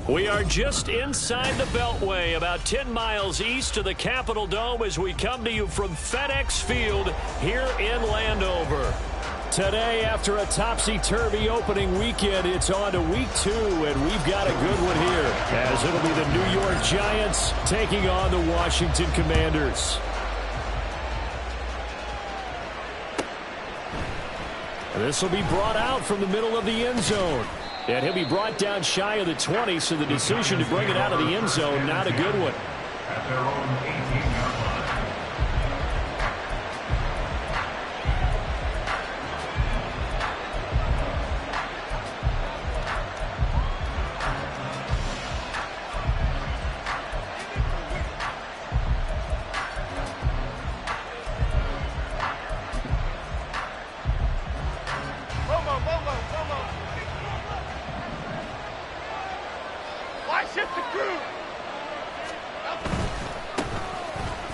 We are just inside the Beltway, about 10 miles east of the Capitol Dome as we come to you from FedEx Field here in Landover. Today, after a topsy-turvy opening weekend, it's on to week 2, and we've got a good one here, as it'll be the New York Giants taking on the Washington Commanders. This will be brought out from the middle of the end zone. And he'll be brought down shy of the 20, so the decision to bring it out of the end zone, not a good one. At their own 18-yard line.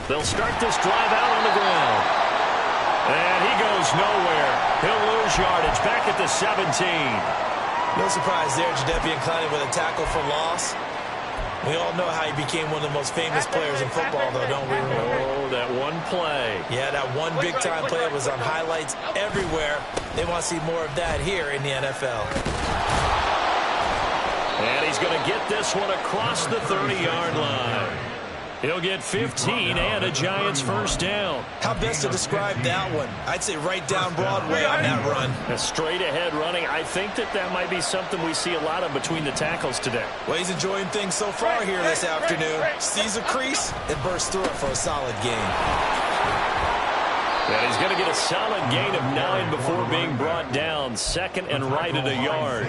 They'll start this drive out on the ground. And he goes nowhere. He'll lose yardage back at the 17. No surprise there, Jadeveon Clowney with a tackle for loss. We all know how he became one of the most famous players in football, though, don't we? Oh, that one play. Yeah, that one big-time play was on highlights everywhere. They want to see more of that here in the NFL. And he's going to get this one across the 30-yard line. He'll get 15 and a Giants first down. How best to describe that one? I'd say right down Broadway on that run. A straight-ahead running. I think that might be something we see a lot of between the tackles today. Well, he's enjoying things so far here this afternoon. Sees a crease and bursts through it for a solid gain. And he's going to get a solid gain of 9 before being brought down. Second and right at a yard.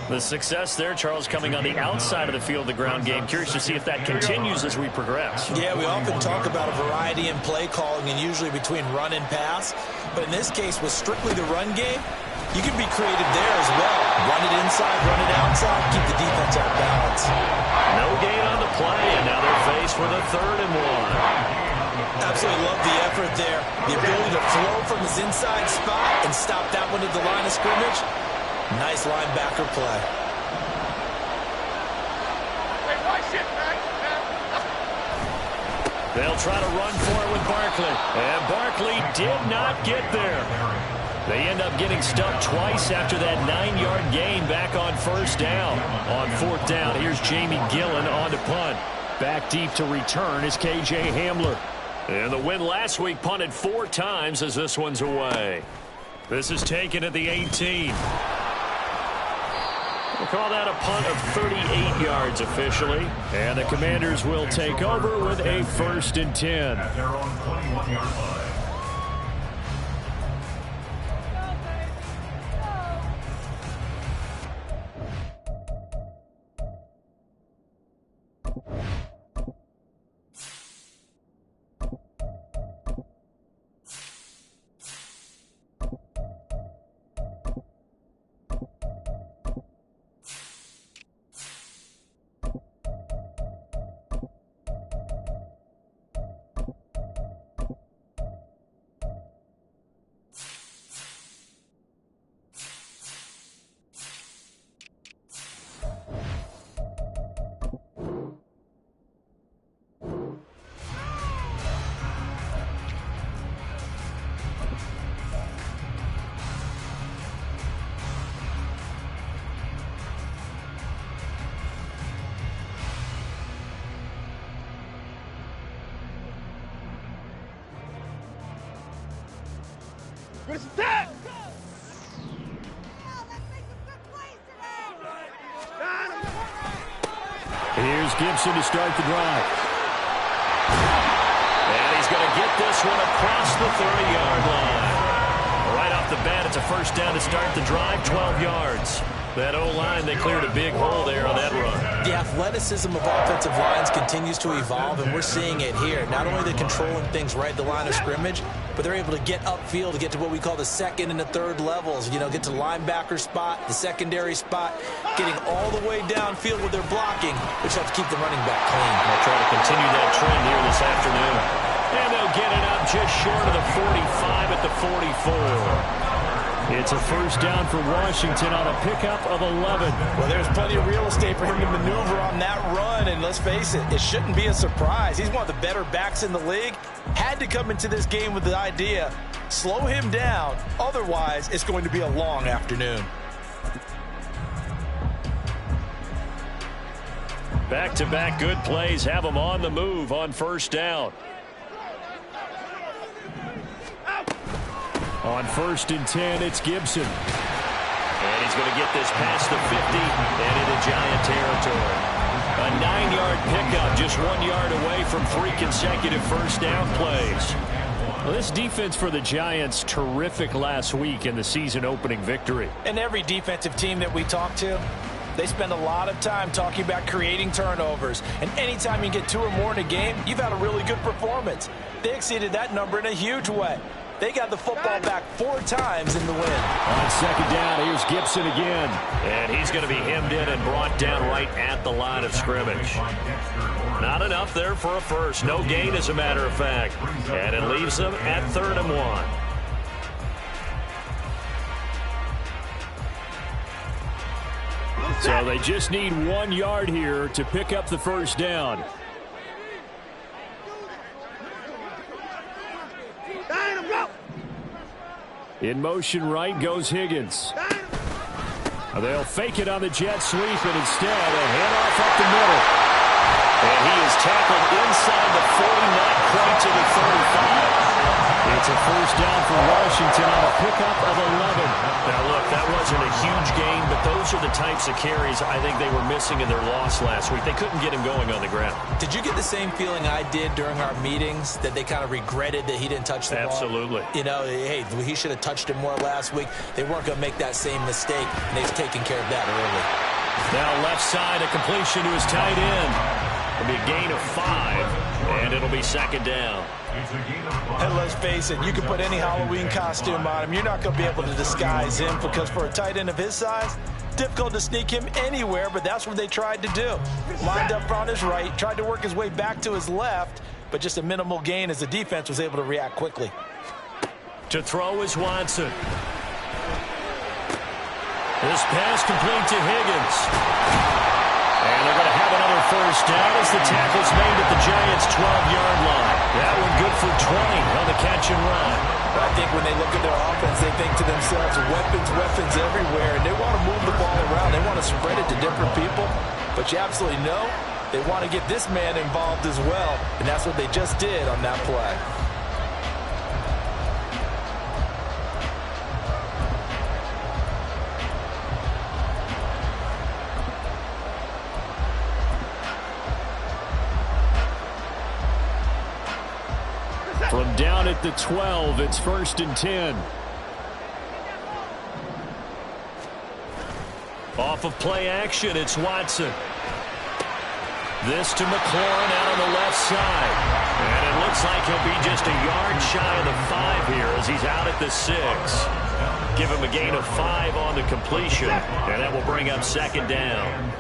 The success there, Charles, coming on the outside of the field, the ground game. Curious to see if that continues as we progress. Yeah, we often talk about a variety in play calling and usually between run and pass. But in this case, with strictly the run game, you can be creative there as well. Run it inside, run it outside, keep the defense off balance. No gain on the play, and now they're faced with a 3rd and 1. Absolutely love the effort there. The ability to flow from his inside spot and stop that one at the line of scrimmage. Nice linebacker play. They'll try to run for it with Barkley. And Barkley did not get there. They end up getting stuck twice after that 9-yard gain back on first down. On 4th down, here's Jamie Gillen on to punt. Back deep to return is K.J. Hamler. And the win last week punted 4 times as this one's away. This is taken at the 18. We'll call that a punt of 38 yards officially. And the Commanders will take over with a 1st and 10. At their own 21-yard line. Here's Gibson to start the drive. he's going to get this one across the 30-yard line. Right off the bat, it's a first down to start the drive, 12 yards. That O-line, they cleared a big hole there on that run. The athleticism of offensive lines continues to evolve, and we're seeing it here. Not only are they controlling things right at the line of scrimmage, but they're able to get upfield to get to what we call the second and the third levels. You know, get to the linebacker spot, the secondary spot, getting all the way downfield with their blocking, which helps keep the running back clean. They'll try to continue that trend here this afternoon. And they'll get it up just short of the 45 at the 44. It's a first down for Washington on a pickup of 11. Well, there's plenty of real estate for him to maneuver on that run, and let's face it, it shouldn't be a surprise. He's one of the better backs in the league. Had to come into this game with the idea, slow him down, otherwise it's going to be a long afternoon. Back-to-back good plays have him on the move on first down. On 1st and 10, it's Gibson. And he's going to get this past the 50 and into Giant territory. A 9-yard pickup, just 1 yard away from 3 consecutive first down plays. Well, this defense for the Giants, terrific last week in the season-opening victory. And every defensive team that we talk to, they spend a lot of time talking about creating turnovers. And anytime you get 2 or more in a game, you've had a really good performance. They exceeded that number in a huge way. They got the football back 4 times in the win. On second down, here's Gibson again. And he's going to be hemmed in and brought down right at the line of scrimmage. Not enough there for a first. No gain, as a matter of fact. And it leaves them at 3rd and 1. So they just need 1 yard here to pick up the first down. In motion right goes Higgins. They'll fake it on the jet sweep, and instead a handoff up the middle. And he is tackled inside the 40, not quite to the 35. It's a first down for Washington on a pickup of 11. Now, look, that wasn't a huge gain, but those are the types of carries I think they were missing in their loss last week. They couldn't get him going on the ground. Did you get the same feeling I did during our meetings, that they kind of regretted that he didn't touch the ball? Absolutely. You know, hey, he should have touched it more last week. They weren't going to make that same mistake, and they've taken care of that early. Now left side, a completion to his tight end. It'll be a gain of 5, and it'll be second down. And let's face it, you can put any Halloween costume on him. You're not going to be able to disguise him, because for a tight end of his size, difficult to sneak him anywhere, but that's what they tried to do. Lined up on his right, tried to work his way back to his left, but just a minimal gain as the defense was able to react quickly. To throw is Watson. This pass complete to Higgins. And they're going to have another first down as the tackle's made at the Giants' 12-yard line. That one good for 20 on the catch and run. I think when they look at their offense, they think to themselves, weapons everywhere, and they want to move the ball around. They want to spread it to different people, but you absolutely know they want to get this man involved as well, and that's what they just did on that play. From down at the 12, it's 1st and 10. Off of play action, it's Watson. This to McLaurin out on the left side. And it looks like he'll be just a yard shy of the 5 here as he's out at the 6. Give him a gain of 5 on the completion, and that will bring up second down.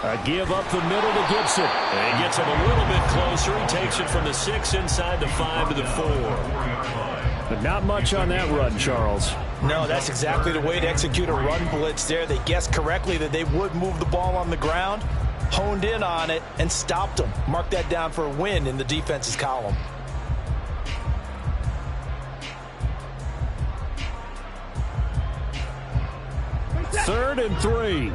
A give up the middle to Gibson. And he gets him a little bit closer. He takes it from the 6 inside the 5 to the 4. But not much on that run, Charles. No, that's exactly the way to execute a run blitz there. They guessed correctly that they would move the ball on the ground, honed in on it, and stopped them. Mark that down for a win in the defense's column. Third and 3.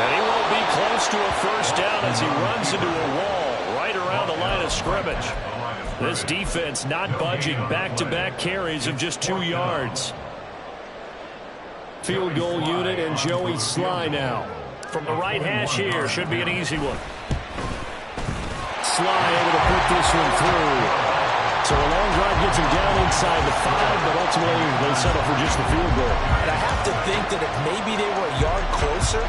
And he won't be close to a first down as he runs into a wall right around the line of scrimmage. This defense not budging. Back-to-back carries of just 2 yards. Field goal unit and Joey Sly now. From the right hash here, should be an easy one. Sly able to put this one through. So a long drive gets him down inside the 5, but ultimately they settle for just the field goal. And I have to think that if maybe they were a yard closer,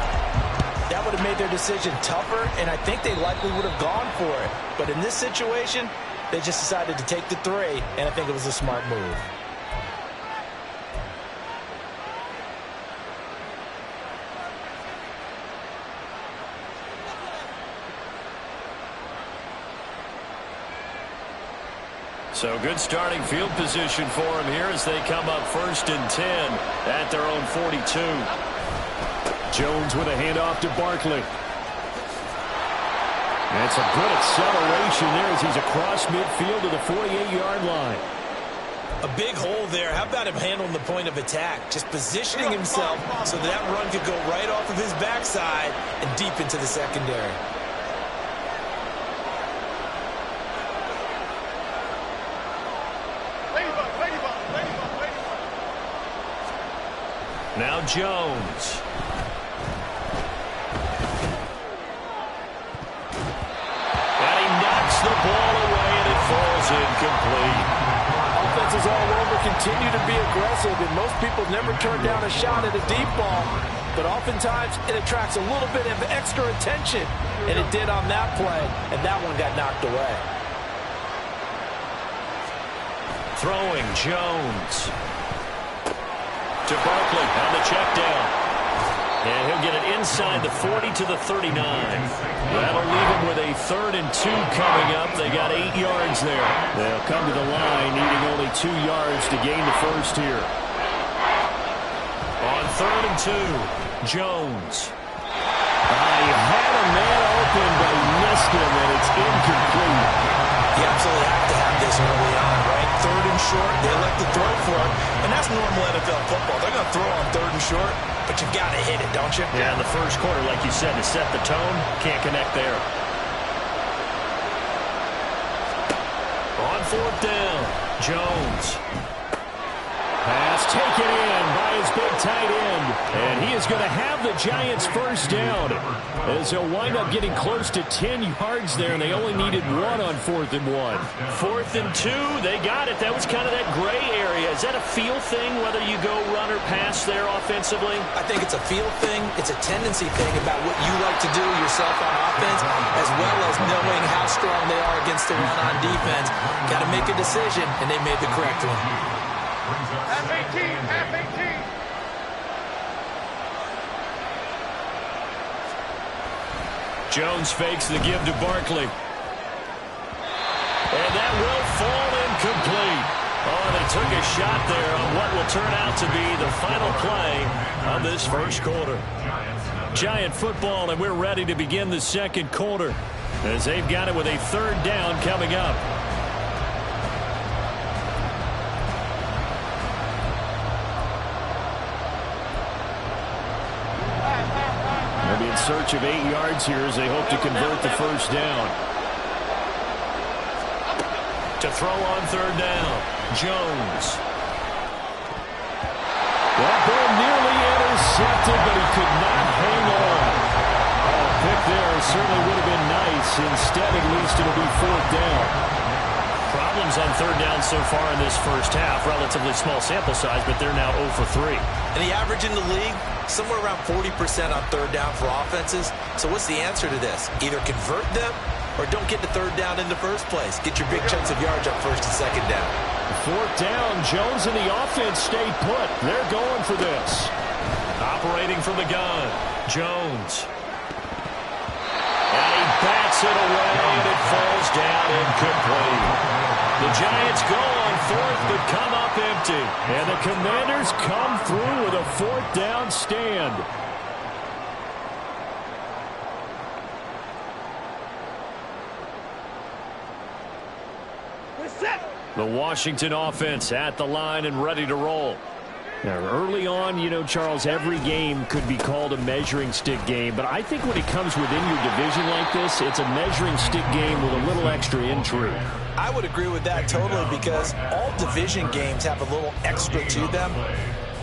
that would have made their decision tougher, and I think they likely would have gone for it. But in this situation, they just decided to take the 3, and I think it was a smart move. So good starting field position for them here as they come up 1st and 10 at their own 42. Jones with a handoff to Barkley. That's a good acceleration there as he's across midfield to the 48-yard line. A big hole there. How about him handling the point of attack? Just positioning himself so that run could go right off of his backside and deep into the secondary. Now Jones. And he knocks the ball away, and it falls incomplete. Offenses all over continue to be aggressive, and most people never turn down a shot at a deep ball. But oftentimes, it attracts a little bit of extra attention, and it did on that play, and that one got knocked away. Throwing Jones. To Barkley on the check down. And he'll get it inside the 40 to the 39. That'll leave him with a 3rd and 2 coming up. They got 8 yards there. They'll come to the line needing only 2 yards to gain the first here. On 3rd and 2, Jones. He had a man open, but he missed him, and it's incomplete. You absolutely have to have this early on, right? 3rd and short, they elect to throw for it, and that's normal NFL football. They're going to throw on 3rd and short, but you've got to hit it, don't you? Yeah, in the first quarter, like you said, to set the tone, can't connect there. On 4th down, Jones. Pass taken in by his big tight end. And he is going to have the Giants first down as he'll wind up getting close to 10 yards there, and they only needed 1 on 4th and 1. 4th and 2, they got it. That was kind of that gray area. Is that a feel thing, whether you go run or pass there offensively? I think it's a feel thing. It's a tendency thing about what you like to do yourself on offense, as well as knowing how strong they are against the run on defense. Got to make a decision, and they made the correct one. Half 18, half 18. Jones fakes the give to Barkley. And that will fall incomplete. Oh, they took a shot there on what will turn out to be the final play of this first quarter. Giant football, and we're ready to begin the second quarter as they've got it with a 3rd down coming up. They'll be in search of 8 yards here as they hope to convert the first down. To throw on 3rd down, Jones. That ball nearly intercepted, but he could not hang on. Oh, a pick there certainly would have been nice. Instead, at least it'll be 4th down. Problems on 3rd down so far in this first half. Relatively small sample size, but they're now 0 for 3. And the average in the league, somewhere around 40% on 3rd down for offenses. So what's the answer to this? Either convert them or don't get to 3rd down in the first place. Get your big chunks of yards up 1st and 2nd down. 4th down, Jones and the offense stay put. They're going for this. Operating from the gun, Jones. And he bats it away, and it falls down incomplete. The Giants go on 4th, but come up empty. And the Commanders come through with a 4th down stand. The Washington offense at the line and ready to roll. Now, early on, you know, Charles, every game could be called a measuring stick game, but I think when it comes within your division like this, it's a measuring stick game with a little extra intrigue. I would agree with that totally, because all division games have a little extra to them.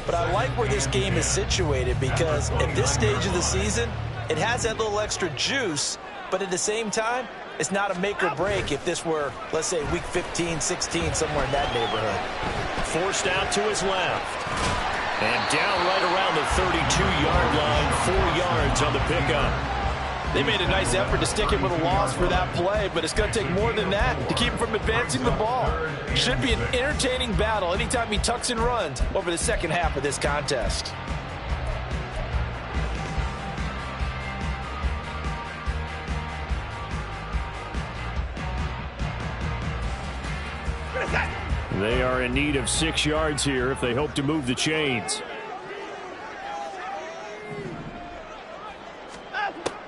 But I like where this game is situated, because at this stage of the season, it has that little extra juice, but at the same time, it's not a make or break if this were, let's say, week 15, 16, somewhere in that neighborhood. Forced out to his left. And down right around the 32-yard line, 4 yards on the pickup. They made a nice effort to stick him with a loss for that play, but it's going to take more than that to keep him from advancing the ball. Should be an entertaining battle anytime he tucks and runs over the second half of this contest. They are in need of 6 yards here if they hope to move the chains.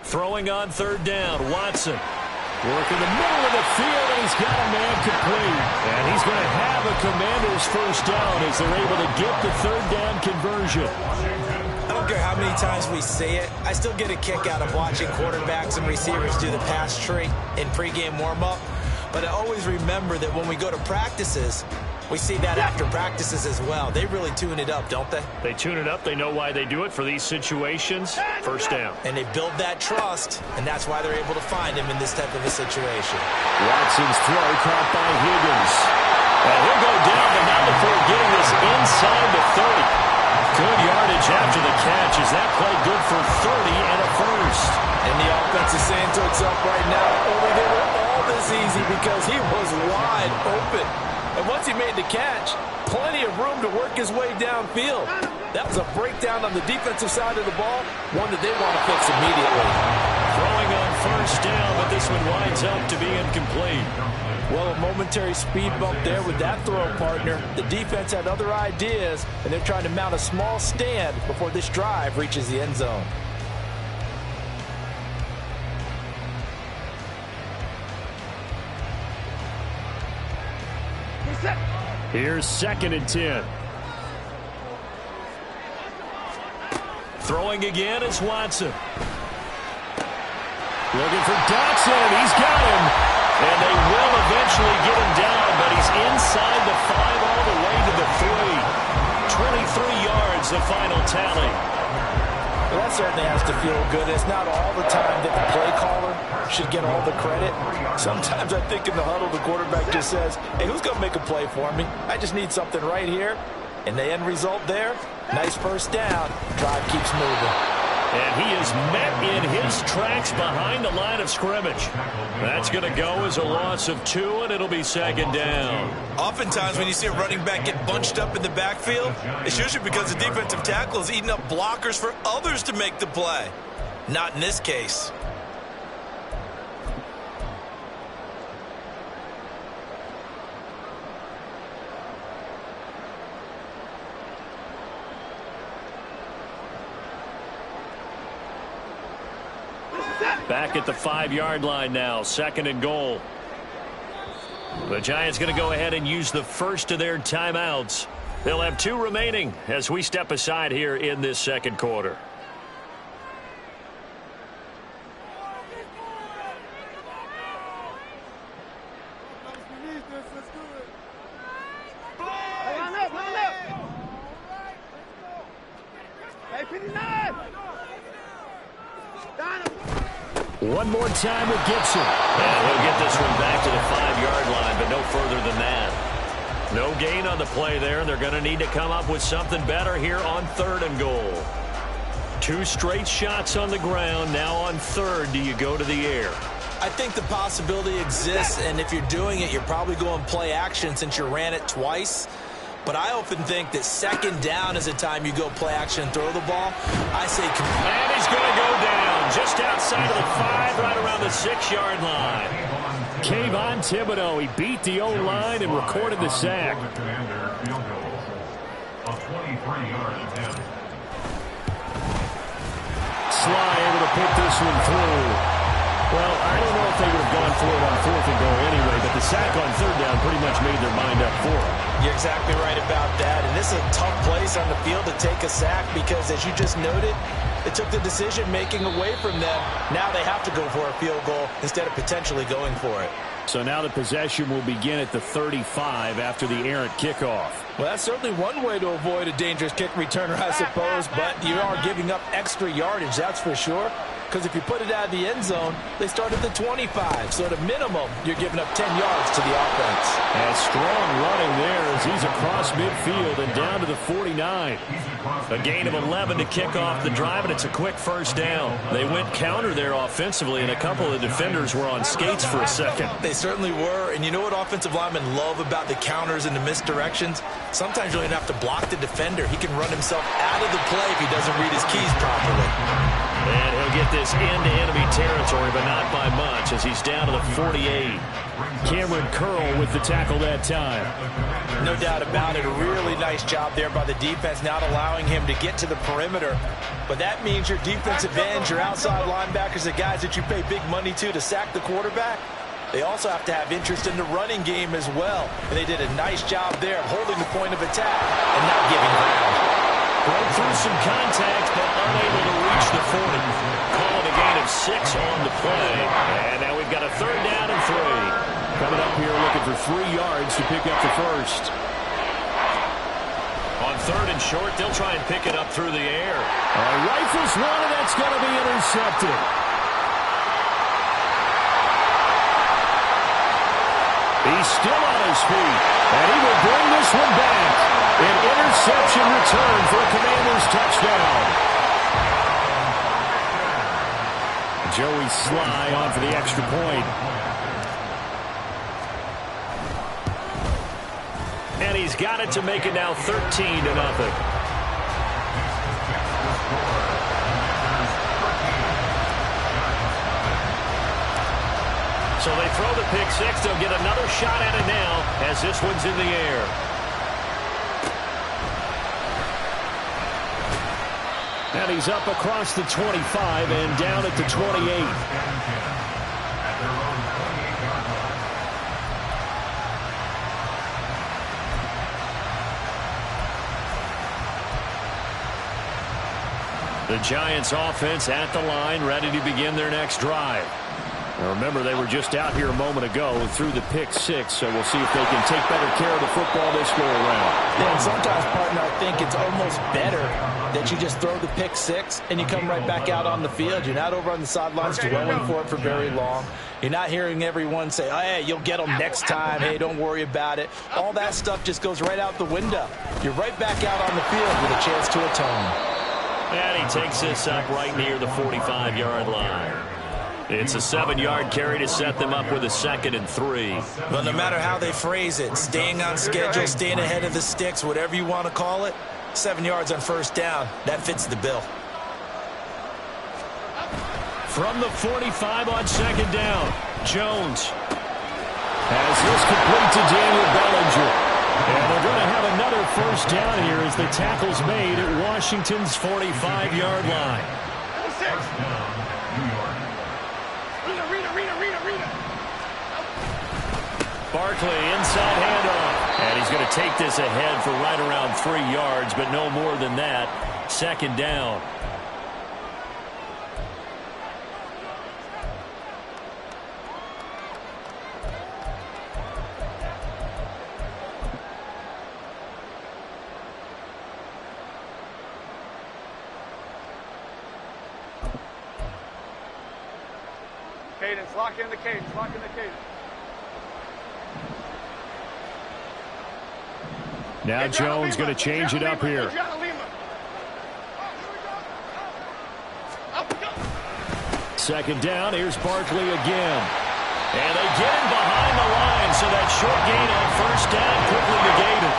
Throwing on third down, Watson. Working the middle of the field, and he's got a man complete. And he's going to have a Commanders first down as they're able to get the third down conversion. I don't care how many times we say it, I still get a kick out of watching quarterbacks and receivers do the pass tree in pregame warm-up. But I always remember that when we go to practices, we see that after practices as well. They really tune it up, don't they? They tune it up. They know why they do it for these situations. First down. And they build that trust, and that's why they're able to find him in this type of a situation. Watson's throw caught by Higgins. And he'll go down, but not before getting this inside the 30. Good yardage after the catch. Is that play good for 30 and a first? And the offense is saying to itself right now, only they were all this easy because he was wide open. And once he made the catch, plenty of room to work his way downfield. That was a breakdown on the defensive side of the ball, one that they want to fix immediately. Throwing on first down, but this one winds up to be incomplete. Well, a momentary speed bump there with that throw, partner. The defense had other ideas, and they're trying to mount a small stand before this drive reaches the end zone. Here's 2nd and 10. Throwing again, it's Watson. Looking for Dotson. He's got him. And they will eventually get him down, but he's inside the 5 all the way to the 3. 23 yards, the final tally. Well, that certainly has to feel good. It's not all the time that the play caller should get all the credit. Sometimes I think in the huddle, the quarterback just says, hey, who's going to make a play for me? I just need something right here. And the end result there, nice first down. Drive keeps moving. And he is met in his tracks behind the line of scrimmage. That's going to go as a loss of 2, and it'll be 2nd down. Oftentimes when you see a running back get bunched up in the backfield, it's usually because the defensive tackle is eating up blockers for others to make the play. Not in this case. Back at the 5-yard line now, 2nd and goal. The Giants going to go ahead and use the first of their timeouts. They'll have 2 remaining as we step aside here in this second quarter. One more time with Gibson. And he'll get this one back to the 5-yard line, but no further than that. No gain on the play there, and they're going to need to come up with something better here on 3rd and goal. 2 straight shots on the ground. Now on 3rd, do you go to the air? I think the possibility exists, and if you're doing it, you're probably going play action since you ran it twice. But I often think that 2nd down is the time you go play action and throw the ball. I say... And he's going to go down just outside of the 5, right around the 6-yard line. Kayvon Thibodeaux, he beat the O-line and recorded the sack. Sly able to put this one through. Well, I don't know if they would have gone for it on 4th and goal anyway, but the sack on 3rd down pretty much made their mind up for it. You're exactly right about that. And this is a tough place on the field to take a sack because, as you just noted, they took the decision-making away from them. Now they have to go for a field goal instead of potentially going for it. So now the possession will begin at the 35 after the errant kickoff. Well, that's certainly one way to avoid a dangerous kick returner, I suppose, but you are giving up extra yardage, that's for sure. Because if you put it out of the end zone, they start at the 25. So at a minimum, you're giving up 10 yards to the offense. And strong running there as he's across midfield and down to the 49. A gain of 11 to kick off the drive, and it's a quick first down. They went counter there offensively, and a couple of defenders were on skates for a second. They certainly were. And you know what offensive linemen love about the counters and the misdirections? Sometimes you don't even have to block the defender. He can run himself out of the play if he doesn't read his keys properly. And he'll get this into enemy territory, but not by much, as he's down to the 48. Cameron Curl with the tackle that time. No doubt about it. A really nice job there by the defense, not allowing him to get to the perimeter. But that means your defensive ends, your outside linebackers, the guys that you pay big money to sack the quarterback, they also have to have interest in the running game as well. And they did a nice job there of holding the point of attack and not giving ground. Broke through some contact, but unable to reach the 40. Calling a gain of 6 on the play. And now we've got a 3rd down and 3. Coming up here looking for 3 yards to pick up the first. On 3rd and short, they'll try and pick it up through the air. Rifles one, and that's going to be intercepted. He's still on his feet, and he will bring this one back. An interception return for a Commanders touchdown. Joey Sly on for the extra point. And he's got it to make it now 13-0. So they throw the pick six. They'll get another shot at it now as this one's in the air. And he's up across the 25 and down at the 28. The Giants offense at the line, ready to begin their next drive. Now remember, they were just out here a moment ago through the pick six, so we'll see if they can take better care of the football this go around. Yeah, and sometimes, partner, I think it's almost better that you just throw the pick six and you come right back out on the field. You're not over on the sidelines dwelling for it for very long. You're not hearing everyone say, oh, hey, you'll get them next time. Hey, don't worry about it. All that stuff just goes right out the window. You're right back out on the field with a chance to atone. And he takes this up right near the 45-yard line. It's a 7-yard carry to set them up with a 2nd and 3. Well, no matter how they phrase it, staying on schedule, staying ahead of the sticks, whatever you want to call it, 7 yards on first down, that fits the bill. From the 45 on 2nd down, Jones has this complete to Daniel Bellinger. And they're going to have another first down here as the tackle's made at Washington's 45-yard line. Barkley inside handoff. And he's going to take this ahead for right around 3 yards, but no more than that. 2nd down. Cadence, lock in the cadence, lock in the cadence. Now Jones going to change it up here. 2nd down, here's Barkley again. And they get him behind the line, so that short gain on first down quickly negated.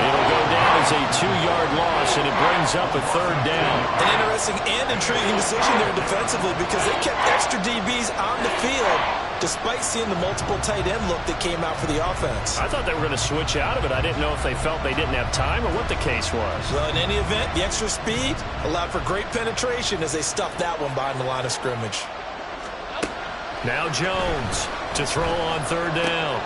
It'll go down as a 2-yard loss, and it brings up a 3rd down. An interesting and intriguing decision there defensively because they kept extra DBs on the field despite seeing the multiple tight end look that came out for the offense. I thought they were going to switch out of it. I didn't know if they felt they didn't have time or what the case was. Well, in any event, the extra speed allowed for great penetration as they stuffed that one behind the line of scrimmage. Now Jones to throw on third down.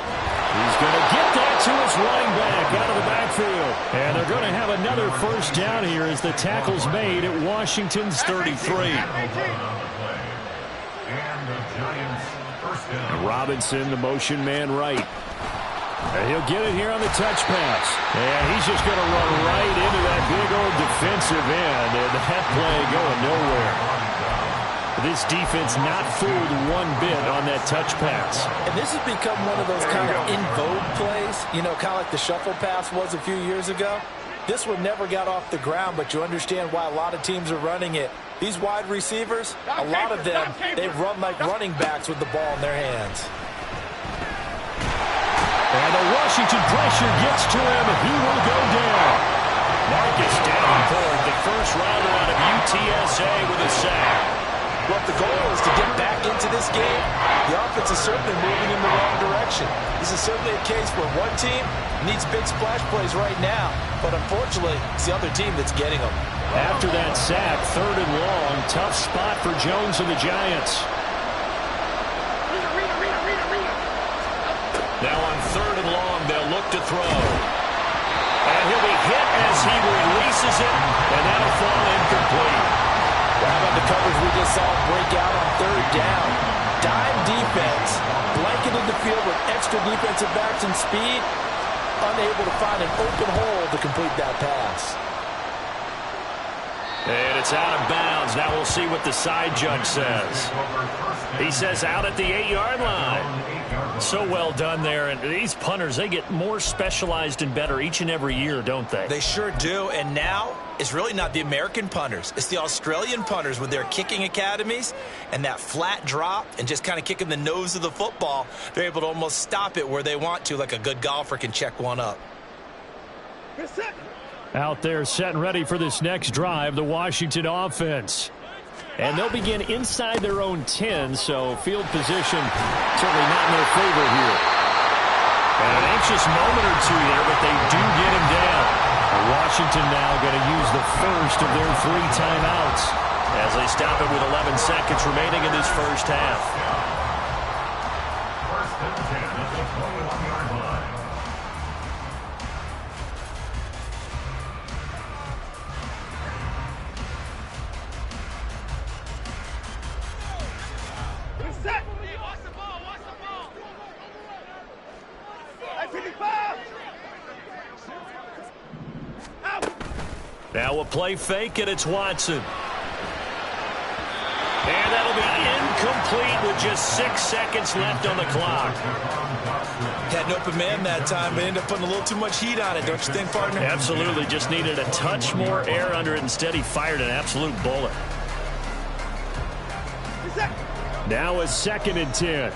He's going to get that to his running back out of the backfield. And they're going to have another first down here as the tackle's made at Washington's 33. And Robinson, the motion man right. And he'll get it here on the touch pass. And he's just going to run right into that big old defensive end. And that play going nowhere. This defense not fooled one bit on that touch pass. And this has become one of those kind of in vogue plays, you know, kind of like the shuffle pass was a few years ago. This one never got off the ground, but you understand why a lot of teams are running it. These wide receivers, a lot of them, they run like running backs with the ball in their hands. And the Washington pressure gets to him. He will go down. Marcus Davenport, the first rounder out of UTSA with a sack. Well, if the goal is to get back into this game, the offense is certainly moving in the wrong direction. This is certainly a case where one team needs big splash plays right now, but unfortunately, it's the other team that's getting them. After that sack, third and long, tough spot for Jones and the Giants. Now on third and long, they'll look to throw. And he'll be hit as he releases it, and that'll fall incomplete. How about the coverage we just saw break out on third down? Dime defense, blanketed the field with extra defensive backs and speed, unable to find an open hole to complete that pass. And it's out of bounds. Now we'll see what the side judge says. He says out at the 8-yard line. So well done there. And these punters, they get more specialized and better each and every year, don't they? They sure do. And now it's really not the American punters. It's the Australian punters with their kicking academies and that flat drop and just kind of kicking the nose of the football. They're able to almost stop it where they want to, like a good golfer can check one up. Out there set and ready for this next drive, the Washington offense. And they'll begin inside their own 10, so field position certainly not in their favor here. And an anxious moment or two there, but they do get him down. Washington now going to use the first of their 3 timeouts as they stop it with 11 seconds remaining in this first half. First and 10 at the 21-yard line. Now a play fake, and it's Watson. And that'll be incomplete with just 6 seconds left on the clock. Had an open man that time, but ended up putting a little too much heat on it, don't you think, partner? Absolutely. Just needed a touch more air under it. Instead, he fired an absolute bullet. Now a 2nd and 10.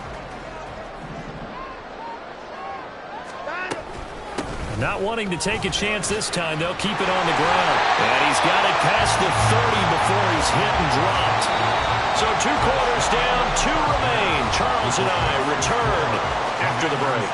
Not wanting to take a chance this time, they'll keep it on the ground. And he's got it past the 30 before he's hit and dropped. So 2 quarters down, 2 remain. Charles and I return after the break.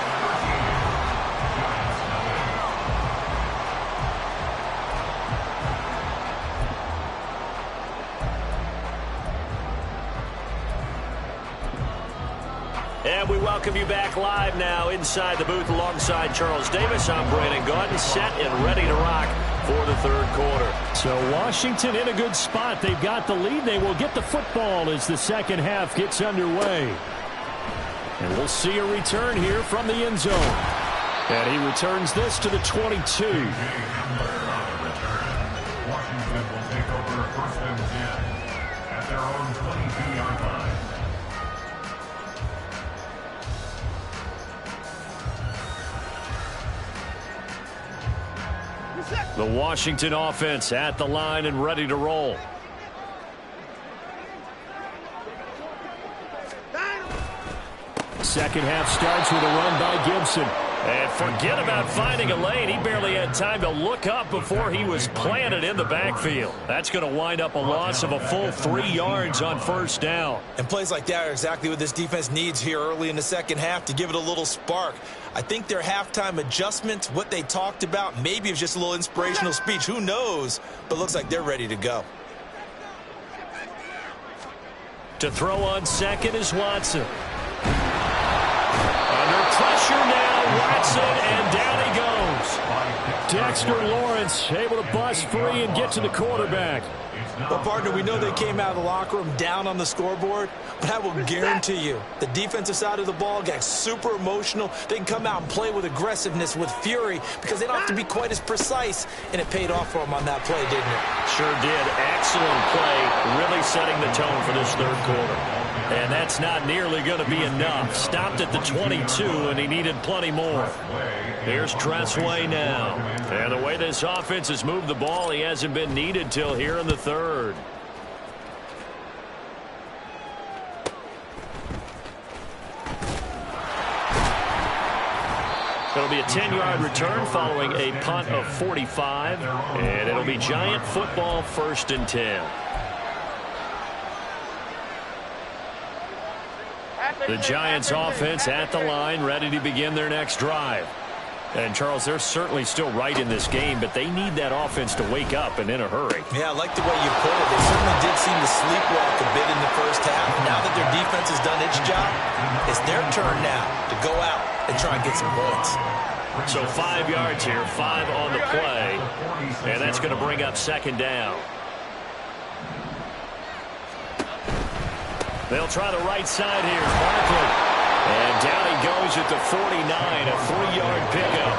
And we welcome you back live now inside the booth alongside Charles Davis. I'm Brandon Gaudin, set and ready to rock for the 3rd quarter. So Washington in a good spot. They've got the lead. They will get the football as the 2nd half gets underway. And we'll see a return here from the end zone. And he returns this to the 22. Washington will take over 1st and 10 at their own 22-yard line. The Washington offense at the line and ready to roll. Second half starts with a run by Gibson. And forget about finding a lane. He barely had time to look up before he was planted in the backfield. That's going to wind up a loss of a full 3 yards on 1st down. And plays like that are exactly what this defense needs here early in the 2nd half to give it a little spark. I think their halftime adjustments, what they talked about, maybe it was just a little inspirational speech. Who knows? But it looks like they're ready to go. To throw on second is Watson. Under pressure now, Watson, and down he goes. Dexter Lawrence able to bust free and get to the quarterback. Well, partner, we know they came out of the locker room down on the scoreboard, but I will guarantee you the defensive side of the ball got super emotional. They can come out and play with aggressiveness, with fury, because they don't have to be quite as precise, and it paid off for them on that play, didn't it? Sure did. Excellent play, really setting the tone for this third quarter. And that's not nearly going to be enough. Stopped at the 22, and he needed plenty more. Here's Tressway now. And the way this offense has moved the ball, he hasn't been needed till here in the third. It'll be a 10-yard return following a punt of 45. And it'll be Giant football, 1st and 10. The Giants offense at the line, ready to begin their next drive. And, Charles, they're certainly still right in this game, but they need that offense to wake up and in a hurry. Yeah, I like the way you put it. They certainly did seem to sleepwalk a bit in the first half. Now that their defense has done its job, it's their turn now to go out and try and get some points. So 5 yards here, 5 on the play, and that's going to bring up 2nd down. They'll try the right side here. Barkley. And down he goes at the 49, a 3-yard pickup.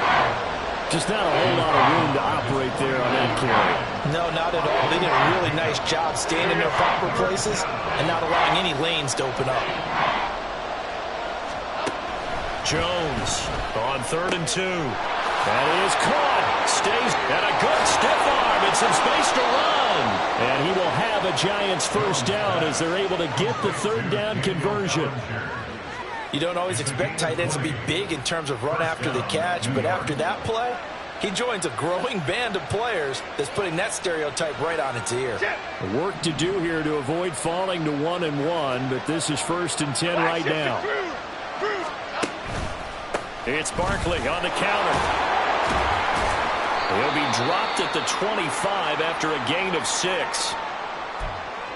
Just not a whole lot of room to operate there on that carry. No, not at all. They did a really nice job staying in their proper places and not allowing any lanes to open up. Jones on 3rd and 2. That is caught. Stays at a good stiff arm and some space to run. And he will have a Giants 1st down as they're able to get the 3rd down conversion. You don't always expect tight ends to be big in terms of run after the catch, but after that play, he joins a growing band of players that's putting that stereotype right on its ear. Work to do here to avoid falling to 1-1, but this is 1st and 10 right now. It's Barkley on the counter. He'll be dropped at the 25 after a gain of 6.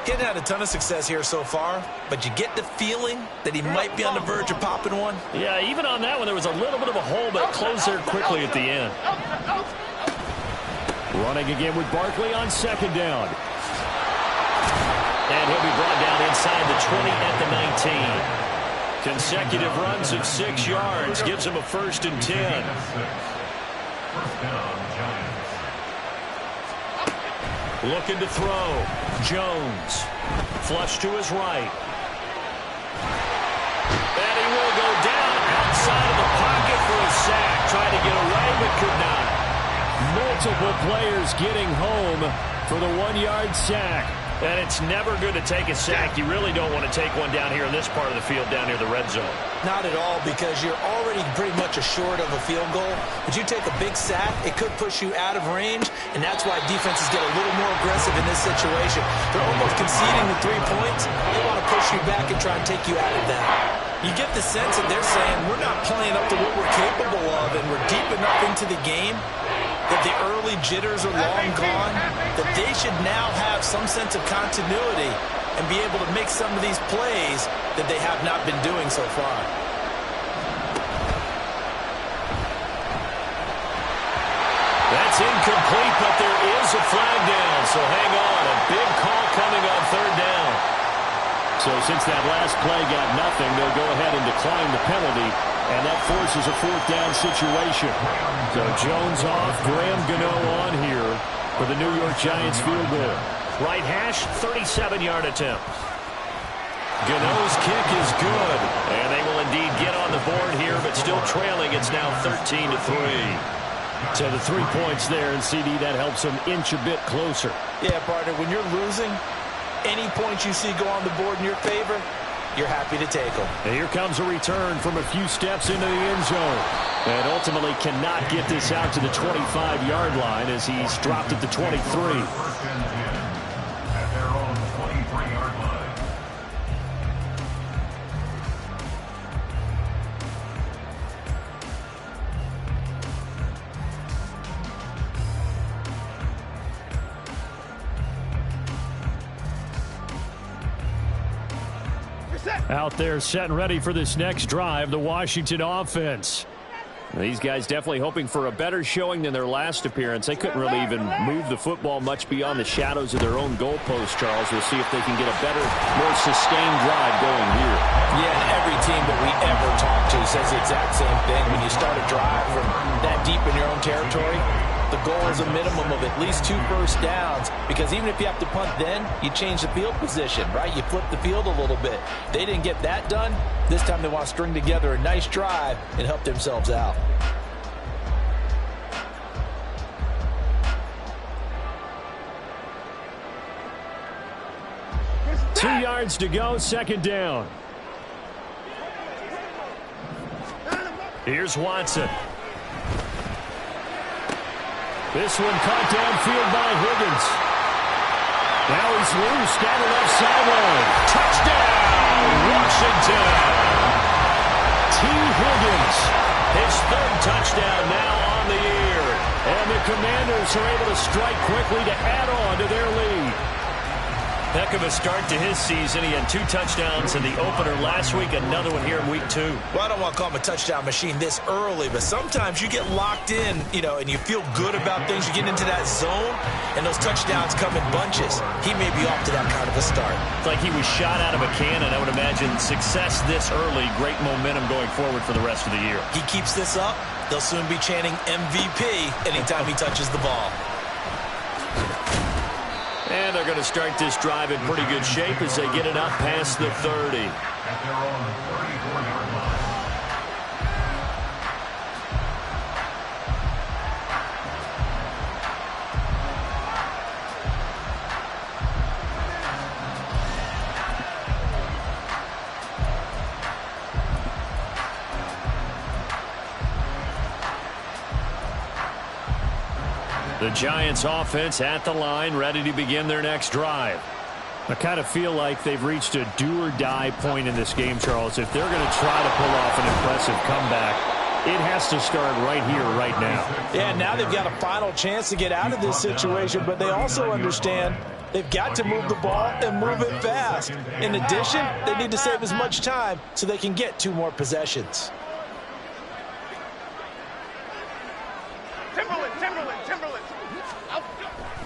Getting had a ton of success here so far, but you get the feeling that he might be on the verge of popping one. Yeah, even on that one, there was a little bit of a hole, but it closed there quickly at the end. Running again with Barkley on 2nd down. And he'll be brought down inside the 20 at the 19. Consecutive runs of 6 yards gives him a 1st and 10. Looking to throw. Jones. Flush to his right. And he will go down outside of the pocket for a sack. Trying to get away, but could not. Multiple players getting home for the 1-yard sack. And it's never good to take a sack. You really don't want to take one down here in this part of the field, down near the red zone. Not at all, because you're already pretty much assured of a field goal. But you take a big sack, it could push you out of range, and that's why defenses get a little more aggressive in this situation. They're almost conceding the 3 points. They want to push you back and try and take you out of that. You get the sense that they're saying, we're not playing up to what we're capable of, and we're deep enough into the game that the early jitters are long gone, that they should now have some sense of continuity and be able to make some of these plays that they have not been doing so far. That's incomplete, but there is a flag down, so hang on. A big call coming on 3rd down. So since that last play got nothing, they'll go ahead and decline the penalty, and that forces a 4th down situation. So Jones off, Graham Gano on here for the New York Giants field goal. Right hash, 37-yard attempt. Gano's kick is good, and they will indeed get on the board here, but still trailing. It's now 13-3. So the 3 points there, and CD, that helps them inch a bit closer. Yeah, partner, when you're losing, any points you see go on the board in your favor, you're happy to take them. And here comes a return from a few steps into the end zone. And ultimately cannot get this out to the 25-yard line as he's dropped at the 23. Out there set and ready for this next drive, the Washington offense. These guys definitely hoping for a better showing than their last appearance. They couldn't really even move the football much beyond the shadows of their own goalpost, Charles. We'll see if they can get a better, more sustained drive going here. Yeah, and every team that we ever talk to says the exact same thing. When you start a drive from that deep in your own territory, the goal is a minimum of at least 2 first downs, because even if you have to punt then, you change the field position, right? You flip the field a little bit. They didn't get that done. This time they want to string together a nice drive and help themselves out. Two yards to go, second down. Here's Watson. This one caught downfield by Higgins. Now he's loose down the left sideline. Touchdown, Washington. T. Higgins, his 3rd touchdown now on the year. And the Commanders are able to strike quickly to add on to their lead. Heck of a start to his season. He had 2 touchdowns in the opener last week, another one here in week 2. Well, I don't want to call him a touchdown machine this early, but sometimes you get locked in, and you feel good about things. You get into that zone, and those touchdowns come in bunches. He may be off to that kind of a start. It's like he was shot out of a cannon. I would imagine success this early, great momentum going forward for the rest of the year. He keeps this up, they'll soon be chanting MVP anytime he touches the ball. And they're going to start this drive in pretty good shape as they get it up past the 30. At their own 34-yard line. The Giants offense at the line, ready to begin their next drive. I kind of feel like they've reached a do-or-die point in this game, Charles. If they're going to try to pull off an impressive comeback, it has to start right here, right now. Yeah, now they've got a final chance to get out of this situation, but they also understand they've got to move the ball and move it fast. In addition, they need to save as much time so they can get 2 more possessions.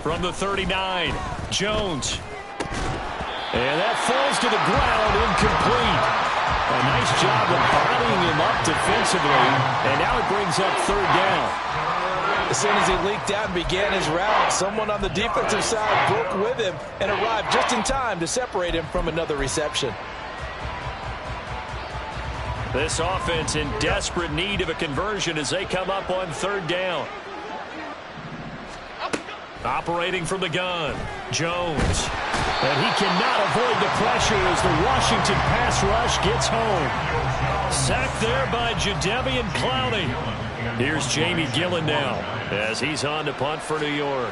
From the 39, Jones. And that falls to the ground, incomplete. A nice job of bodying him up defensively, and now it brings up 3rd down. As soon as he leaked out and began his route, someone on the defensive side broke with him and arrived just in time to separate him from another reception. This offense in desperate need of a conversion as they come up on 3rd down. Operating from the gun, Jones. And he cannot avoid the pressure as the Washington pass rush gets home. Sacked there by Jadeveon Clowney. Here's Jamie Gillen now as he's on to punt for New York.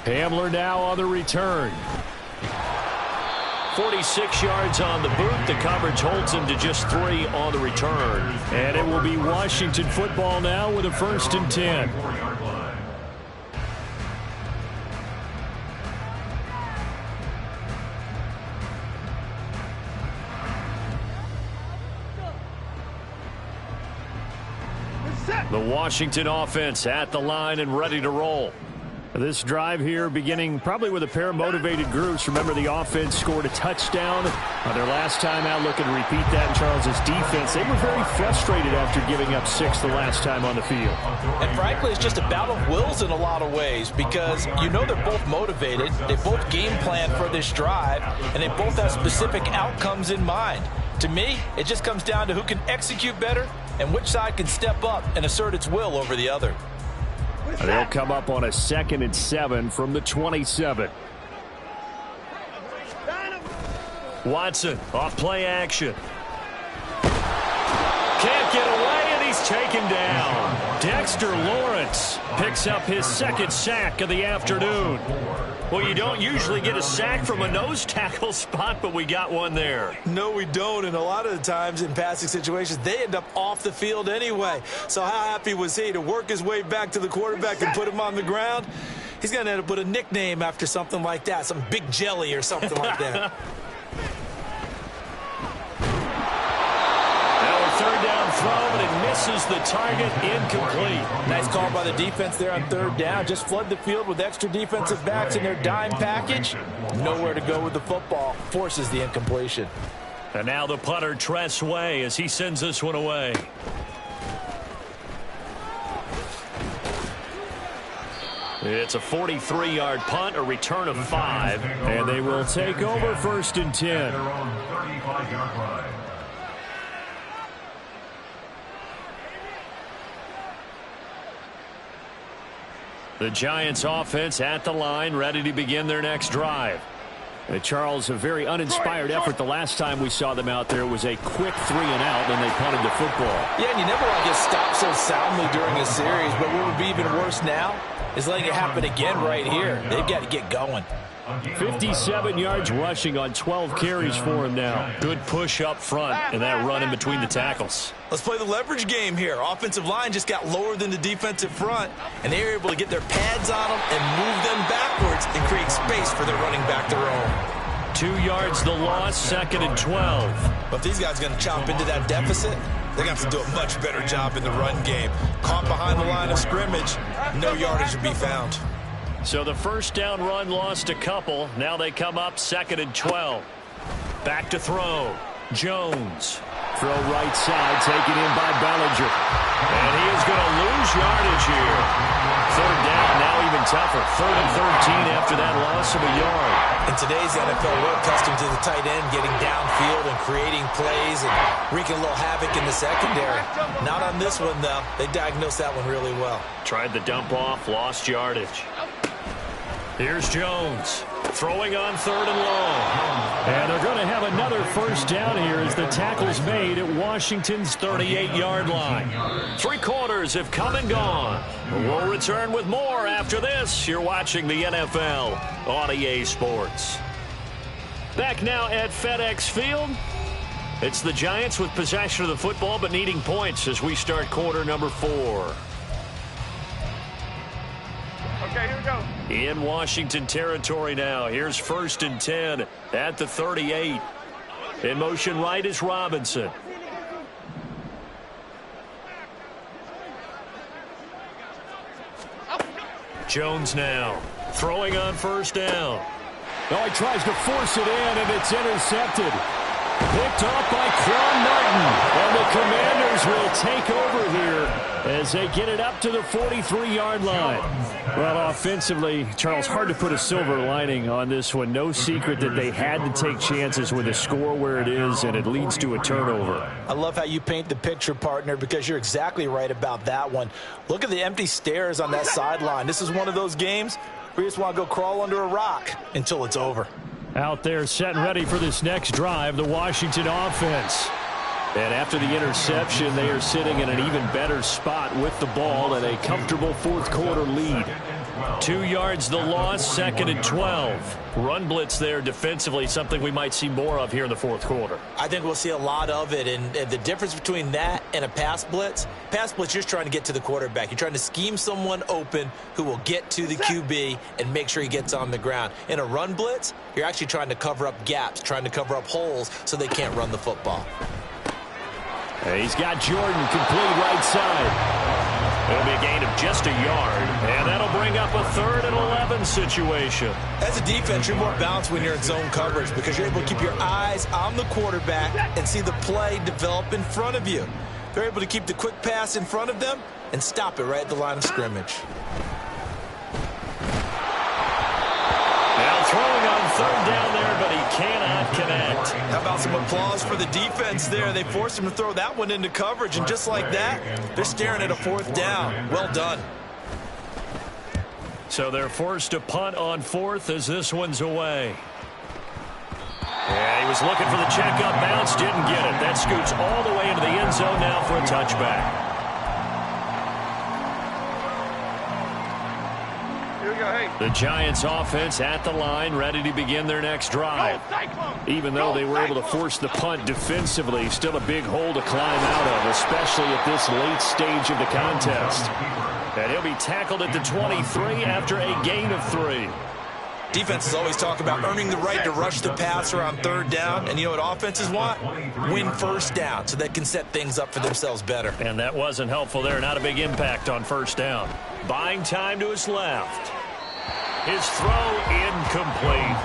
Hamler now on the return. 46 yards on the boot. The coverage holds him to just 3 on the return. And it will be Washington football now with a 1st and 10. The Washington offense at the line and ready to roll. This drive here beginning probably with a pair of motivated groups. Remember, the offense scored a touchdown on their last time out. Looking to repeat that in Charles's defense. They were very frustrated after giving up 6 the last time on the field. And frankly, it's just a battle of wills in a lot of ways, because they're both motivated. They both game plan for this drive, and they both have specific outcomes in mind. To me, it just comes down to who can execute better and which side can step up and assert its will over the other. They'll come up on a 2nd and 7 from the 27. Watson off play action. Can't get away, and he's taken down. Dexter Lawrence picks up his 2nd sack of the afternoon. Well, you don't usually get a sack from a nose tackle spot, but we got one there. No, we don't, and a lot of the times in passing situations, they end up off the field anyway. So how happy was he to work his way back to the quarterback and put him on the ground? He's going to end up with a nickname after something like that, some Big Jelly or something like that. Third down throw, but it misses the target, incomplete. Nice call by the defense there on third down. Just flood the field with extra defensive backs in their dime package. Nowhere to go with the football. Forces the incompletion. And now the punter, Tress Way, as he sends this one away. It's a 43-yard punt, a return of 5, and they will take over 1st and 10. Their own 35-yard line. The Giants offense at the line, ready to begin their next drive. Charles, a very uninspired effort the last time we saw them out there. It was a quick 3-and-out, and they punted the football. Yeah, and you never want to get stopped so soundly during a series, but what would be even worse now is letting it happen again right here. They've got to get going. 57 yards rushing on 12 carries for him now. Good push up front and that run in between the tackles. Let's play the leverage game here. Offensive line just got lower than the defensive front, and they were able to get their pads on them and move them backwards and create space for their running back to roam. 2 yards the loss, 2nd and 12. But if these guys are going to chop into that deficit, they're going to have to do a much better job in the run game. Caught behind the line of scrimmage, no yardage to be found. So the first down run lost a couple. Now they come up 2nd and 12. Back to throw. Jones. Throw right side, taken in by Bellinger. And he is going to lose yardage here. 3rd down, now even tougher. 3rd and 13 after that loss of a yard. In today's NFL, we're accustomed to the tight end getting downfield and creating plays and wreaking a little havoc in the secondary. Not on this one, though. They diagnosed that one really well. Tried the dump off, lost yardage. Here's Jones, throwing on 3rd and long. And they're going to have another first down here as the tackle's made at Washington's 38-yard line. 3 quarters have come and gone. We'll return with more after this. You're watching the NFL on EA Sports. Back now at FedEx Field. It's the Giants with possession of the football but needing points as we start quarter number 4. Okay, here we go. In Washington territory now. Here's 1st and 10 at the 38. In motion right is Robinson. Jones now throwing on 1st down. Oh, he tries to force it in, and it's intercepted. Picked off by Quan Martin. And the Commanders will take over here as they get it up to the 43-yard line. Well, offensively, Charles, hard to put a silver lining on this one. No secret that they had to take chances with a score where it is, and it leads to a turnover. I love how you paint the picture, partner, because you're exactly right about that one. Look at the empty stares on that sideline. This is one of those games where you just want to go crawl under a rock until it's over. Out there set and ready for this next drive, the Washington offense. And after the interception, they are sitting in an even better spot with the ball and a comfortable 4th quarter lead. 2 yards the loss, 2nd and 12. Run blitz there defensively, something we might see more of here in the 4th quarter. I think we'll see a lot of it, and the difference between that and a pass blitz, you're just trying to get to the quarterback. You're trying to scheme someone open who will get to the QB and make sure he gets on the ground. In a run blitz, you're actually trying to cover up gaps, trying to cover up holes so they can't run the football. He's got Jordan complete right side. It'll be a gain of just a yard, and that'll bring up a 3rd and 11 situation. As a defense, you're more balanced when you're in zone coverage because you're able to keep your eyes on the quarterback and see the play develop in front of you. They're able to keep the quick pass in front of them and stop it right at the line of scrimmage. Now throwing on 3rd down there, but he cannot connect. How about some applause for the defense there? They forced him to throw that one into coverage, and just like that, they're staring at a 4th down. Well done. So they're forced to punt on 4th as this one's away. Yeah, he was looking for the checkup bounce, didn't get it. That scoots all the way into the end zone now for a touchback. Here we The Giants offense at the line, ready to begin their next drive. Even though they were able to force the punt defensively, still a big hole to climb out of, especially at this late stage of the contest. And he'll be tackled at the 23 after a gain of 3. Defenses always talk about earning the right to rush the passer on third down. And you know what offenses want? Win first down so they can set things up for themselves better. And that wasn't helpful there. Not a big impact on first down. Buying time to his left. His throw incomplete.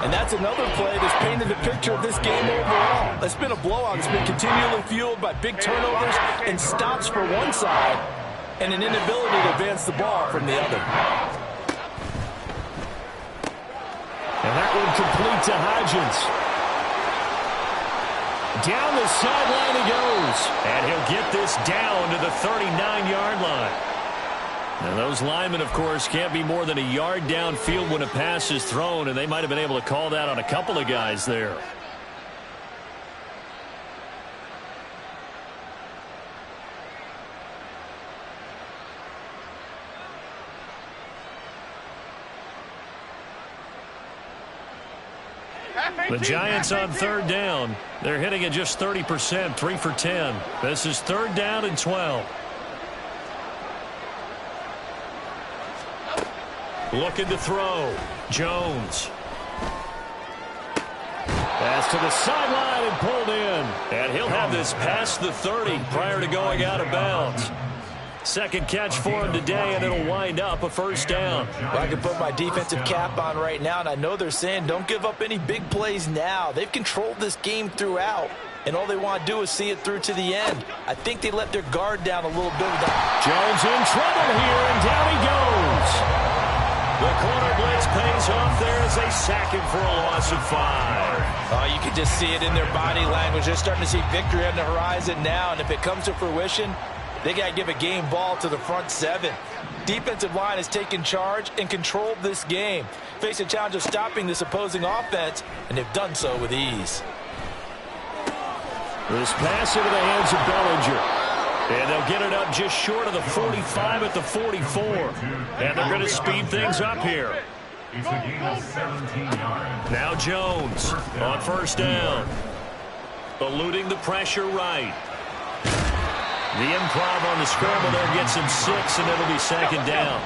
And that's another play that's painted the picture of this game overall. It's been a blowout. It's been continually fueled by big turnovers and stops for one side and an inability to advance the ball from the other. And that one complete to Hodgins. Down the sideline he goes. And he'll get this down to the 39-yard line. And those linemen, of course, can't be more than a yard downfield when a pass is thrown, and they might have been able to call that on a couple of guys there. The Giants on third down. They're hitting at just 30%, 3 for 10. This is third down and 12. Looking to throw. Jones. Pass to the sideline and pulled in. And he'll have this past the 30 prior to going out of bounds. Second catch for him today, and it'll wind up a first down. Well, I can put my defensive cap on right now, and I know they're saying don't give up any big plays now. They've controlled this game throughout, and all they want to do is see it through to the end. I think they let their guard down a little bit. Jones in trouble here, and down he goes. The corner blitz pays off there as they sack him for a loss of 5. You can just see it in their body language. They're starting to see victory on the horizon now, and if it comes to fruition, they got to give a game ball to the front 7. Defensive line has taken charge and controlled this game. Face a challenge of stopping this opposing offense, and they've done so with ease. This pass into the hands of Bellinger. And they'll get it up just short of the 45 at the 44. And they're going to speed things up here. Now Jones on first down. Eluding the pressure right. The improv on the scramble there gets him 6, and it'll be second down.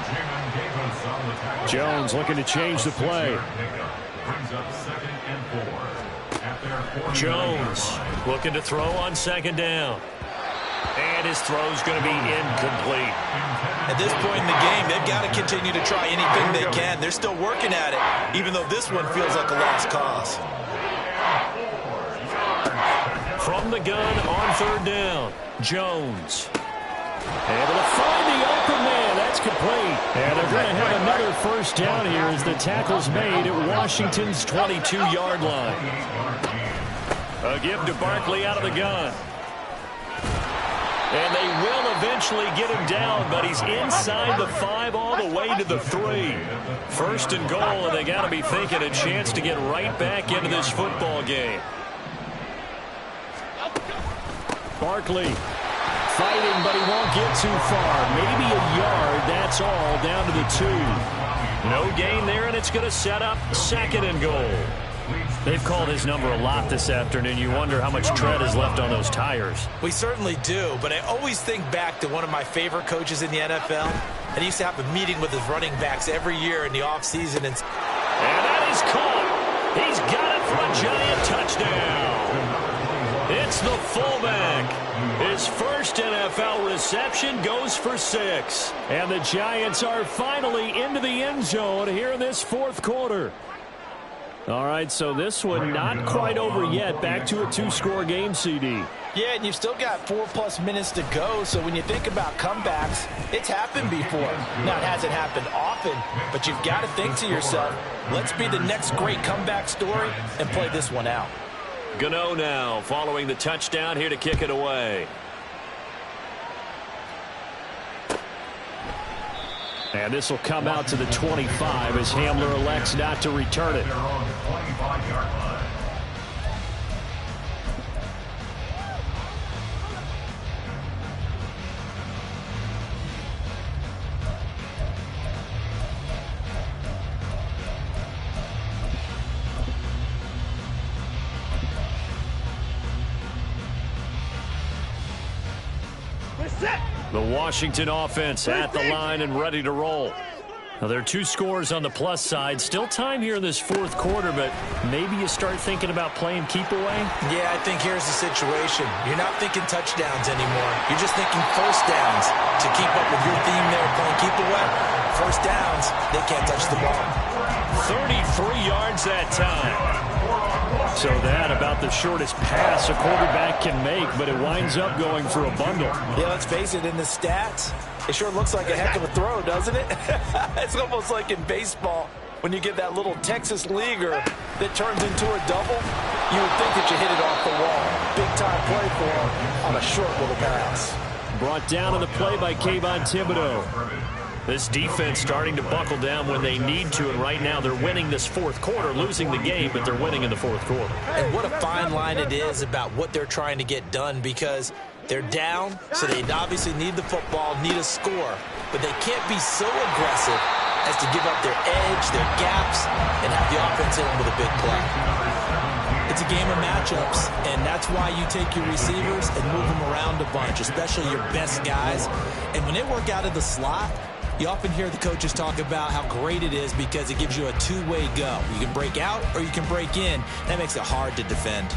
Jones looking to change the play. Jones looking to throw on second down. And his throw's going to be incomplete. At this point in the game, they've got to continue to try anything they can. They're still working at it, even though this one feels like a lost cause. From the gun on third down, Jones. Able to find the open man. That's complete. And they're going to have another first down here as the tackle's made at Washington's 22-yard line. A give to Barkley out of the gun. And they will eventually get him down, but he's inside the 5 all the way to the 3. First and goal, and they got to be thinking a chance to get right back into this football game. Barkley fighting, but he won't get too far. Maybe a yard, that's all, down to the 2. No gain there, and it's going to set up second and goal. They've called his number a lot this afternoon. You wonder how much tread is left on those tires. We certainly do, but I always think back to one of my favorite coaches in the NFL. And he used to have a meeting with his running backs every year in the offseason. And that is caught. He's got it for a giant touchdown. It's the fullback. His first NFL reception goes for 6. And the Giants are finally into the end zone here in this fourth quarter. All right, so this one not quite over yet. Back to a 2-score game, CD. Yeah, and you've still got 4+ minutes to go, so when you think about comebacks, it's happened before. Now, it hasn't happened often, but you've got to think to yourself, let's be the next great comeback story and play this one out. Gano now following the touchdown here to kick it away. And this will come out to the 25 as Hamler elects not to return it. The Washington offense at the line and ready to roll. Now, there are 2 scores on the plus side. Still time here in this fourth quarter, but maybe you start thinking about playing keep away? Yeah, I think here's the situation. You're not thinking touchdowns anymore. You're just thinking first downs. To keep up with your theme there, playing keep away. First downs, they can't touch the ball. 33 yards that time. So that about the shortest pass a quarterback can make, but it winds up going for a bundle. Yeah, let's face it, in the stats, it sure looks like a heck of a throw, doesn't it? It's almost like in baseball when you get that little Texas leaguer that turns into a double. You would think that you hit it off the wall. Big-time play for him on a short little pass. Brought down on the play by Kayvon Thibodeaux. This defense starting to buckle down when they need to, and right now they're winning this fourth quarter, losing the game, but they're winning in the fourth quarter. And what a fine line it is about what they're trying to get done, because they're down, so they obviously need the football, need a score, but they can't be so aggressive as to give up their edge, their gaps, and have the offense hit them with a big play. It's a game of matchups, and that's why you take your receivers and move them around a bunch, especially your best guys. And when they work out of the slot, you often hear the coaches talk about how great it is because it gives you a two-way go. You can break out or you can break in. That makes it hard to defend.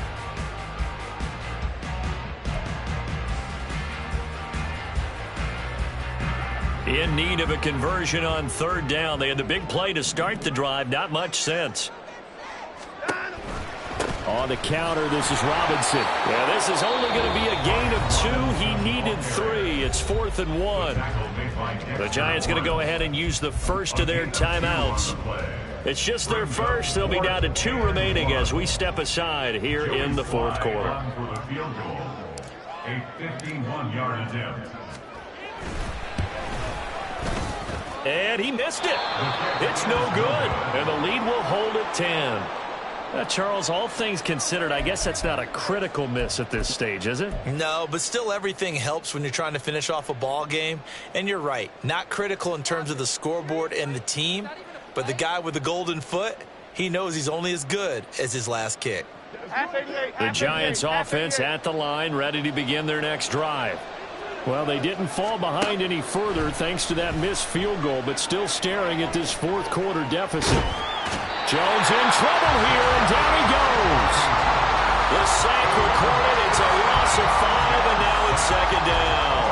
In need of a conversion on third down. They had the big play to start the drive. Not much sense. On the counter, this is Robinson. Yeah, this is only going to be a gain of 2. He needed 3. It's 4th and 1. The Giants going to go ahead and use the first of their timeouts. It's just their first. They'll be down to 2 remaining as we step aside here in the fourth quarter. A 51-yard attempt. And he missed it. It's no good. And the lead will hold at 10. Charles, all things considered, I guess that's not a critical miss at this stage, is it? No, but still everything helps when you're trying to finish off a ball game. And you're right, not critical in terms of the scoreboard and the team, but the guy with the golden foot, he knows he's only as good as his last kick. The Giants offense at the line, ready to begin their next drive. Well, they didn't fall behind any further thanks to that missed field goal, but still staring at this fourth quarter deficit. Jones in trouble here, and down he goes. The sack recorded. It's a loss of 5, and now it's second down.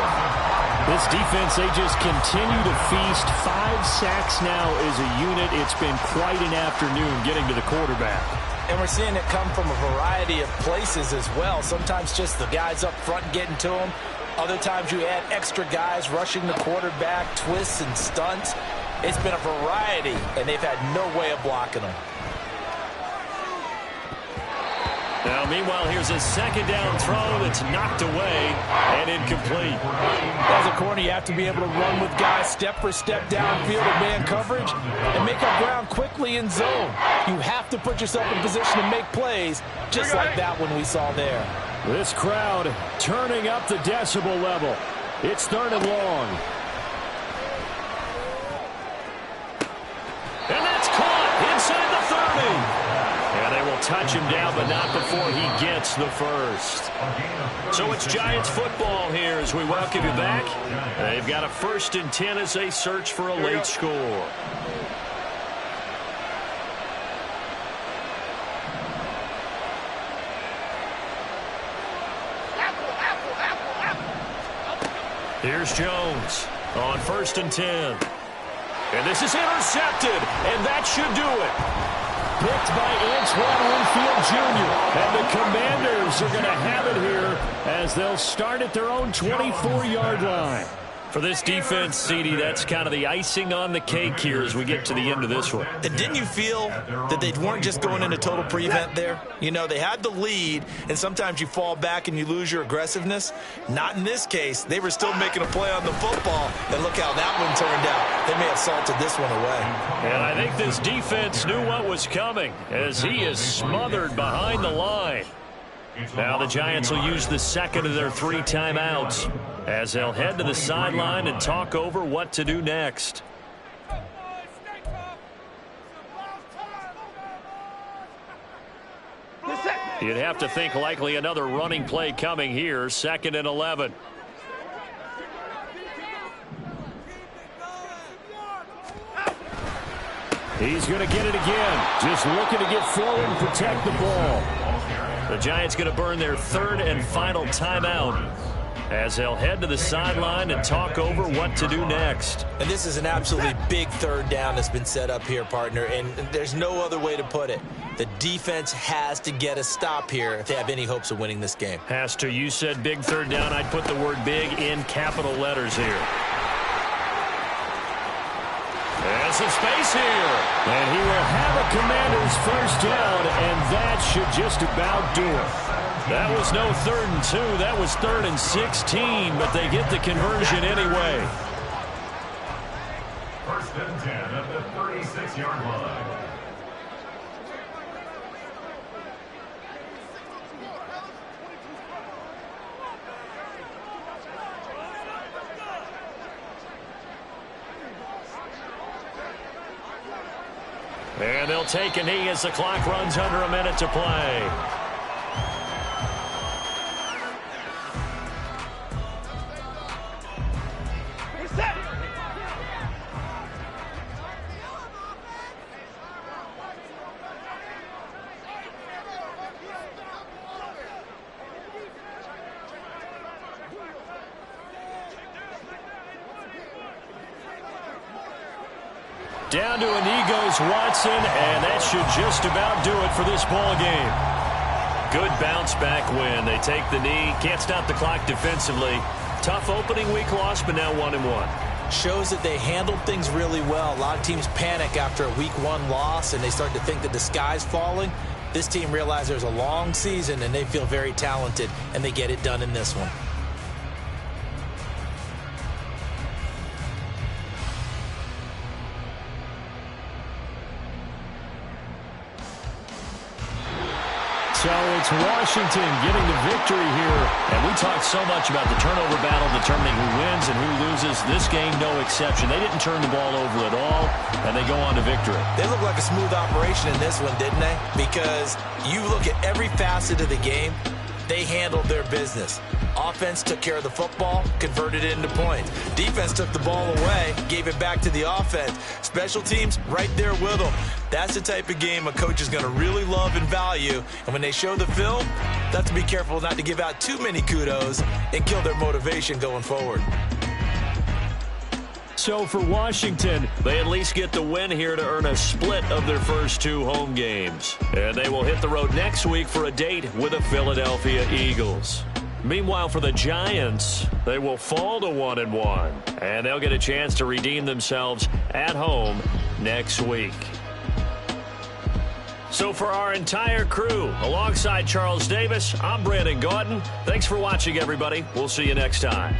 This defense, they just continue to feast. 5 sacks now as a unit. It's been quite an afternoon getting to the quarterback. And we're seeing it come from a variety of places as well. Sometimes just the guys up front getting to him. Other times you add extra guys rushing the quarterback, twists and stunts. It's been a variety, and they've had no way of blocking them. Now, meanwhile, here's a second down throw that's knocked away and incomplete. As a corner, you have to be able to run with guys step for step downfield in man coverage and make up ground quickly in zone. You have to put yourself in position to make plays, just like that one we saw there. This crowd turning up the decibel level. It's 3rd and long. And that's caught inside the 30. And they will touch him down, but not before he gets the first. So it's Giants football here as we welcome you back. They've got a 1st and 10 as they search for a late score. Here's Jones on 1st and 10. And this is intercepted, and that should do it. Picked by Antoine Winfield Jr. And the Commanders are going to have it here as they'll start at their own 24-yard line. For this defense, CD, that's kind of the icing on the cake here as we get to the end of this one. And didn't you feel that they weren't just going into total prevent there? You know, they had the lead, and sometimes you fall back and you lose your aggressiveness. Not in this case. They were still making a play on the football, and look how that one turned out. They may have salted this one away. And I think this defense knew what was coming as he is smothered behind the line. Now the Giants will use the second of their 3 timeouts as they'll head to the sideline and talk over what to do next. You'd have to think likely another running play coming here, 2nd and 11. He's going to get it again. Just looking to get forward and protect the ball. The Giants going to burn their third and final timeout as they'll head to the sideline and talk over what to do next. And this is an absolutely big third down that's been set up here, partner, and there's no other way to put it. The defense has to get a stop here if they have any hopes of winning this game. Has to. You said big third down. I'd put the word big in capital letters here. There's some space here. And he will have a Commanders first down, and that should just about do it. That was no 3rd and 2. That was 3rd and 16, but they get the conversion anyway. 1st and 10 at the 36-yard line. And they'll take a knee as the clock runs under a minute to play. Down to a knee goes Watson, and that should just about do it for this ball game. Good bounce back win. They take the knee, can't stop the clock defensively. Tough opening week loss, but now 1-1. Shows that they handled things really well. A lot of teams panic after a week 1 loss, and they start to think that the sky's falling. This team realizes there's a long season, and they feel very talented, and they get it done in this one. So it's Washington getting the victory here. And we talked so much about the turnover battle determining who wins and who loses. This game, no exception. They didn't turn the ball over at all, and they go on to victory. They look like a smooth operation in this one, didn't they? Because you look at every facet of the game, they handled their business. Offense took care of the football, converted it into points. Defense took the ball away, gave it back to the offense. Special teams, right there with them. That's the type of game a coach is going to really love and value. And when they show the film, they have to be careful not to give out too many kudos and kill their motivation going forward. So for Washington, they at least get the win here to earn a split of their first 2 home games. And they will hit the road next week for a date with the Philadelphia Eagles. Meanwhile, for the Giants, they will fall to 1-1, and they'll get a chance to redeem themselves at home next week. So for our entire crew, alongside Charles Davis, I'm Brandon Gaudin. Thanks for watching, everybody. We'll see you next time.